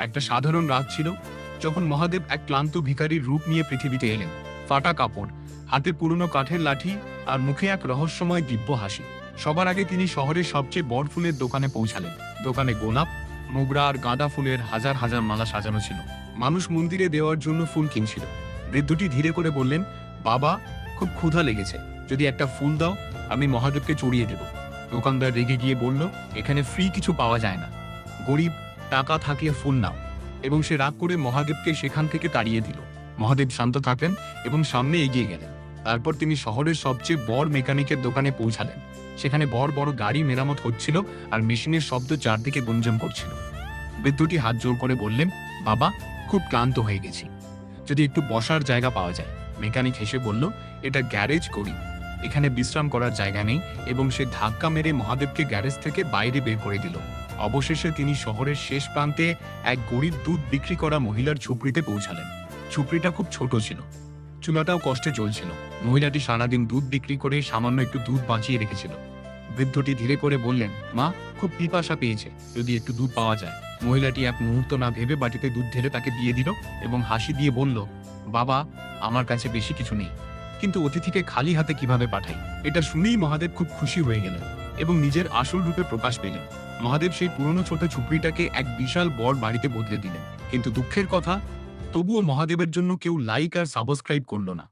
একটা সাধারণ রাত ছিল যখন মহাদেব এক ক্লান্ত ভিখারির রূপ নিয়ে পৃথিবীতে এলেন। ফাটা কাপড়, হাতে পুরনো কাঠের লাঠি, আর মুখে এক রহস্যময় দিব্য হাসি। সবার আগে তিনি শহরের সবচেয়ে বড় ফুলের দোকানে পৌঁছালেন। দোকানে গোলাপ, মোগরা আর গাঁদা ফুলের হাজার হাজার মালা সাজানো ছিল। মানুষ মন্দিরে দেওয়ার জন্য ফুল কিনছিল। বৃদ্ধটি ধীরে করে বললেন, বাবা, খুব ক্ষুধা লেগেছে, যদি একটা ফুল দাও আমি মহাদেবকে চড়িয়ে দেব। দোকানদার রেগে গিয়ে বলল, এখানে ফ্রি কিছু পাওয়া যায় না, গরিব, টাকা থাকলে ফুল নাও। এবং সে রাগ করে মহাদেবকে সেখান থেকে তাড়িয়ে দিল। মহাদেব শান্ত থাকলেন এবং সামনে এগিয়ে গেলেন। তারপর তিনি শহরের সবচেয়ে বড় মেকানিকের দোকানে পৌঁছালেন। সেখানে বড় বড় গাড়ি মেরামত হচ্ছিল আর মেশিনের শব্দ চারদিকে গুঞ্জন করছিল। বৃদ্ধটি হাত জোর করে বললেন, বাবা, খুব ক্লান্ত হয়ে গেছি, যদি একটু বসার জায়গা পাওয়া যায়। মেকানিক হেসে বলল, এটা গ্যারেজ করি, এখানে বিশ্রাম করার জায়গা নেই। এবং সে ধাক্কা মেরে মহাদেবকে গ্যারেজ থেকে বাইরে বের করে দিল। অবশেষে তিনি শহরের শেষ প্রান্তে এক গরিব দুধ বিক্রি করা মহিলার ঝুপড়িতে পৌঁছালেন। ঝুপড়িটা খুব ছোট ছিল, চুলাটাও কষ্টে জ্বলছিল। মহিলাটি সারাদিন দুধ বিক্রি করে সামান্য একটু দুধ বাঁচিয়ে রেখেছিল। বৃদ্ধটি ধীরে করে বললেন, মা, খুব পিপাসা পেয়েছে, যদি একটু দুধ পাওয়া যায়। মহিলাটি এক মুহূর্ত না ভেবে বাটিতে দুধ ঢেলে তাকে দিয়ে দিল এবং হাসি দিয়ে বলল, বাবা, আমার কাছে বেশি কিছু নেই, কিন্তু অতিথিকে খালি হাতে কিভাবে পাঠাই। এটা শুনেই মহাদেব খুব খুশি হয়ে গেলেন এবং নিজের আসল রূপে প্রকাশ পেলেন। মহাদেব সেই পুরনো ছোট ঝুপড়িটাকে এক বিশাল বড় বাড়িতে বদলে দিলেন। কিন্তু দুঃখের কথা, তবুও মহাদেবের জন্য কেউ লাইক আর সাবস্ক্রাইব করলো না।